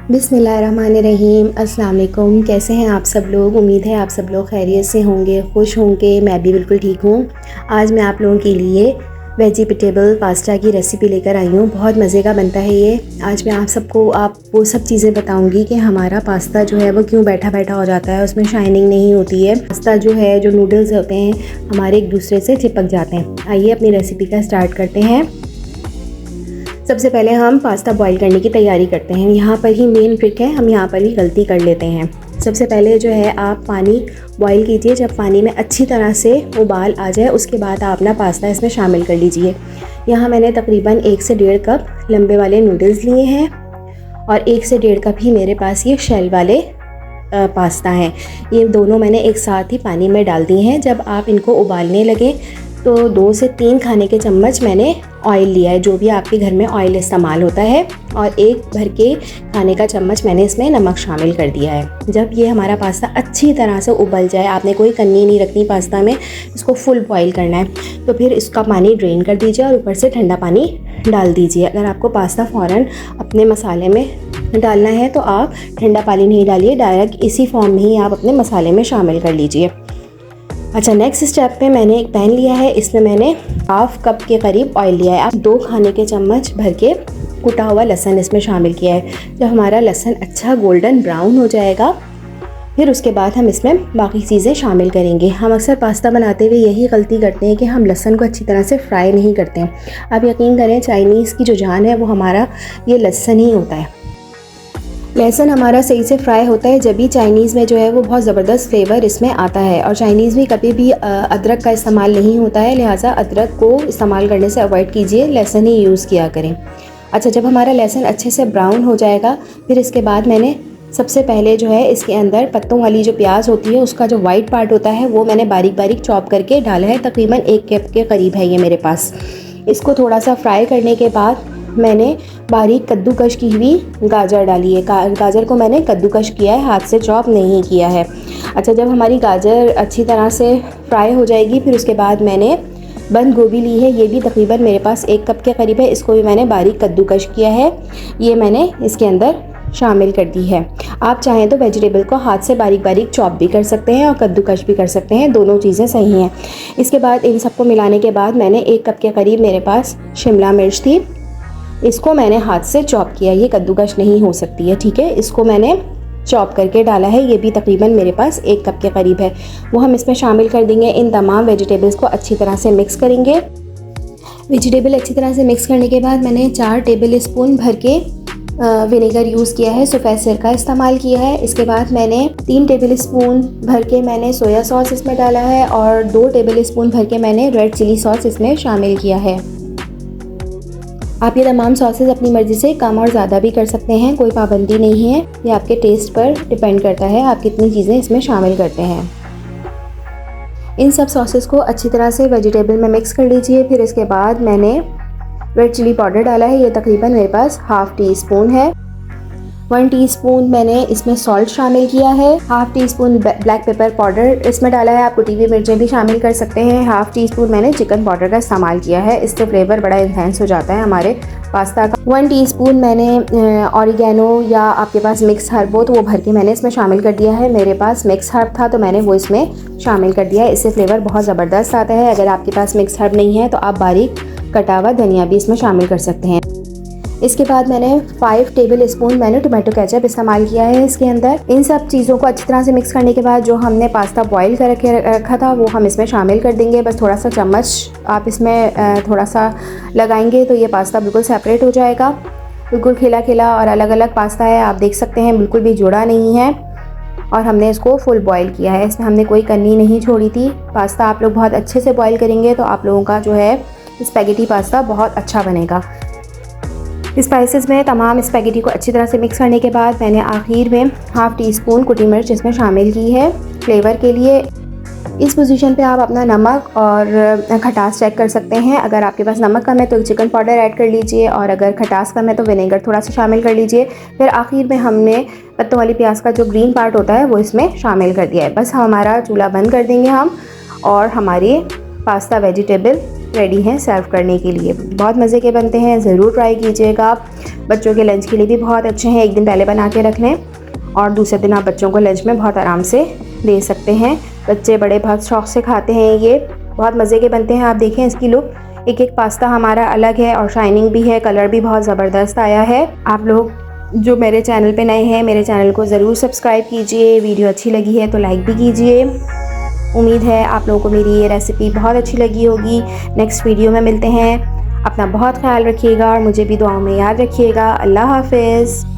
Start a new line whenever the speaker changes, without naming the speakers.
बिस्मिल्लाहिर्रहमानिर्रहीम। अस्सलाम वालेकुम। कैसे हैं आप सब लोग? उम्मीद है आप सब लोग खैरियत से होंगे, खुश होंगे। मैं भी बिल्कुल ठीक हूँ। आज मैं आप लोगों के लिए वेजिटेबल पास्ता की रेसिपी लेकर आई हूँ। बहुत मज़े का बनता है ये। आज मैं आप वो सब चीज़ें बताऊँगी कि हमारा पास्ता जो है वो क्यों बैठा बैठा हो जाता है, उसमें शाइनिंग नहीं होती है। पास्ता जो है, जो नूडल्स होते हैं हमारे एक दूसरे से चिपक जाते हैं। आइए अपनी रेसिपी का स्टार्ट करते हैं। सबसे पहले हम पास्ता बॉईल करने की तैयारी करते हैं। यहाँ पर ही मेन ट्रिक है, हम यहाँ पर भी गलती कर लेते हैं। सबसे पहले जो है आप पानी बॉईल कीजिए। जब पानी में अच्छी तरह से उबाल आ जाए उसके बाद आप अपना पास्ता इसमें शामिल कर लीजिए। यहाँ मैंने तकरीबन 1 से 1.5 कप लंबे वाले नूडल्स लिए हैं और 1 से 1.5 कप ही मेरे पास ये शेल वाले पास्ता हैं। ये दोनों मैंने एक साथ ही पानी में डाल दिए हैं। जब आप इनको उबालने लगे तो 2 से 3 खाने के चम्मच मैंने ऑयल लिया है, जो भी आपके घर में ऑयल इस्तेमाल होता है, और 1 भर के खाने का चम्मच मैंने इसमें नमक शामिल कर दिया है। जब ये हमारा पास्ता अच्छी तरह से उबल जाए, आपने कोई कन्नी नहीं रखनी पास्ता में, इसको फुल बॉईल करना है, तो फिर इसका पानी ड्रेन कर दीजिए और ऊपर से ठंडा पानी डाल दीजिए। अगर आपको पास्ता फ़ौरन अपने मसाले में डालना है तो आप ठंडा पानी नहीं डालिए, डायरेक्ट इसी फॉर्म में ही आप अपने मसाले में शामिल कर लीजिए। अच्छा, नेक्स्ट स्टेप पे मैंने एक पैन लिया है, इसमें मैंने 1/2 कप के करीब ऑयल लिया है। आप 2 खाने के चम्मच भर के कुटा हुआ लहसुन इसमें शामिल किया है। जब हमारा लहसुन अच्छा गोल्डन ब्राउन हो जाएगा, फिर उसके बाद हम इसमें बाकी चीज़ें शामिल करेंगे। हम अक्सर पास्ता बनाते हुए यही गलती करते हैं कि हम लहसुन को अच्छी तरह से फ्राई नहीं करते हैं। आप यकीन करें, चाइनीज़ की जो जान है वो हमारा ये लहसुन ही होता है। लहसुन हमारा सही से फ्राई होता है जब भी चाइनीज़ में जो है वो बहुत ज़बरदस्त फ्लेवर इसमें आता है। और चाइनीज़ में कभी भी अदरक का इस्तेमाल नहीं होता है, लिहाजा अदरक को इस्तेमाल करने से अवॉइड कीजिए, लहसुन ही यूज़ किया करें। अच्छा, जब हमारा लहसुन अच्छे से ब्राउन हो जाएगा, फिर इसके बाद मैंने सबसे पहले जो है इसके अंदर पत्तों वाली जो प्याज होती है उसका जो वाइट पार्ट होता है वो मैंने बारीक बारीक चॉप करके डाला है। तकरीबन 1 कप के करीब है ये मेरे पास। इसको थोड़ा सा फ्राई करने के बाद मैंने बारीक कद्दूकश की हुई गाजर डाली है। गाजर को मैंने कद्दूकश किया है, हाथ से चॉप नहीं किया है। अच्छा, जब हमारी गाजर अच्छी तरह से फ्राई हो जाएगी, फिर उसके बाद मैंने बंद गोभी ली है। ये भी तकरीबन मेरे पास 1 कप के करीब है। इसको भी मैंने बारीक कद्दूकश किया है, ये मैंने इसके अंदर शामिल कर दी है। आप चाहें तो वेजिटेबल को हाथ से बारीक बारीक चॉप भी कर सकते हैं और कद्दूकश भी कर सकते हैं, दोनों चीज़ें सही हैं। इसके बाद इन सबको मिलाने के बाद मैंने 1 कप के करीब मेरे पास शिमला मिर्च थी, इसको मैंने हाथ से चॉप किया। ये कद्दूकश नहीं हो सकती है, ठीक है। इसको मैंने चॉप करके डाला है, ये भी तकरीबन मेरे पास 1 कप के करीब है, वो हम इसमें शामिल कर देंगे। इन तमाम वेजिटेबल्स को अच्छी तरह से मिक्स करेंगे। वेजिटेबल अच्छी तरह से मिक्स करने के बाद मैंने 4 टेबल स्पून भर के विनेगर यूज़ किया है, सफ़ेद सिरका का इस्तेमाल किया है। इसके बाद मैंने 3 टेबल स्पून भर के मैंने सोया सॉस इसमें डाला है और 2 टेबल स्पून भर के मैंने रेड चिली सॉस इसमें शामिल किया है। आप ये तमाम सॉसेस अपनी मर्ज़ी से कम और ज़्यादा भी कर सकते हैं, कोई पाबंदी नहीं है, ये आपके टेस्ट पर डिपेंड करता है आप कितनी चीज़ें इसमें शामिल करते हैं। इन सब सॉसेस को अच्छी तरह से वेजिटेबल में मिक्स कर लीजिए। फिर इसके बाद मैंने रेड चिली पाउडर डाला है, ये तकरीबन मेरे पास 1/2 टीस्पून है। 1 टीस्पून मैंने इसमें सॉल्ट शामिल किया है। 1/2 टीस्पून ब्लैक पेपर पाउडर इसमें डाला है, आप कुटी हुई मिर्चें भी शामिल कर सकते हैं। 1/2 टीस्पून मैंने चिकन पाउडर का इस्तेमाल किया है, इससे फ्लेवर बड़ा इन्हेंस हो जाता है हमारे पास्ता का। 1 टीस्पून मैंने ऑरिगेनो या आपके पास मिक्स हर्ब हो तो वो भर के मैंने इसमें शामिल कर दिया है। मेरे पास मिक्स हर्ब था तो मैंने वो इसमें शामिल कर दिया है, इससे फ्लेवर बहुत ज़बरदस्त आता है। अगर आपके पास मिक्स हर्ब नहीं है तो आप बारीक कटा हुआ धनिया भी इसमें शामिल कर सकते हैं। इसके बाद मैंने 5 टेबल स्पून मैंने टोमेटो केचप इस्तेमाल किया है इसके अंदर। इन सब चीज़ों को अच्छी तरह से मिक्स करने के बाद जो हमने पास्ता बॉईल कर रखा था वो हम इसमें शामिल कर देंगे। बस थोड़ा सा चम्मच आप इसमें थोड़ा सा लगाएंगे तो ये पास्ता बिल्कुल सेपरेट हो जाएगा। बिल्कुल खिला खिला और अलग अलग पास्ता है, आप देख सकते हैं बिल्कुल भी जुड़ा नहीं है और हमने इसको फुल बॉईल किया है, इसमें हमने कोई कन्नी नहीं छोड़ी थी। पास्ता आप लोग बहुत अच्छे से बॉईल करेंगे तो आप लोगों का जो है स्पैगेटी पास्ता बहुत अच्छा बनेगा। स्पाइसेस में तमाम स्पैगेटी को अच्छी तरह से मिक्स करने के बाद मैंने आखिर में 1/2 टीस्पून कुटी मिर्च इसमें शामिल की है फ्लेवर के लिए। इस पोजीशन पे आप अपना नमक और खटास चेक कर सकते हैं। अगर आपके पास नमक कम है तो चिकन पाउडर ऐड कर लीजिए और अगर खटास कम है तो विनेगर थोड़ा सा शामिल कर लीजिए। फिर आखिर में हमने पत्तों वाली प्याज का जो ग्रीन पार्ट होता है वो इसमें शामिल कर दिया है। बस हमारा चूल्हा बंद कर देंगे हम और हमारी पास्ता वेजिटेबल रेडी हैं सर्व करने के लिए। बहुत मज़े के बनते हैं, ज़रूर ट्राई कीजिएगा आप। बच्चों के लंच के लिए भी बहुत अच्छे हैं। एक दिन पहले बना के रख लें और दूसरे दिन आप बच्चों को लंच में बहुत आराम से दे सकते हैं। बच्चे बड़े बहुत शौक़ से खाते हैं। ये बहुत मज़े के बनते हैं। आप देखें इसकी लुक, एक एक पास्ता हमारा अलग है और शाइनिंग भी है, कलर भी बहुत ज़बरदस्त आया है। आप लोग जो मेरे चैनल पे नए हैं, मेरे चैनल को ज़रूर सब्सक्राइब कीजिए। वीडियो अच्छी लगी है तो लाइक भी कीजिए। उम्मीद है आप लोगों को मेरी ये रेसिपी बहुत अच्छी लगी होगी। नेक्स्ट वीडियो में मिलते हैं। अपना बहुत ख्याल रखिएगा और मुझे भी दुआओं में याद रखिएगा। अल्लाह हाफ़िज़।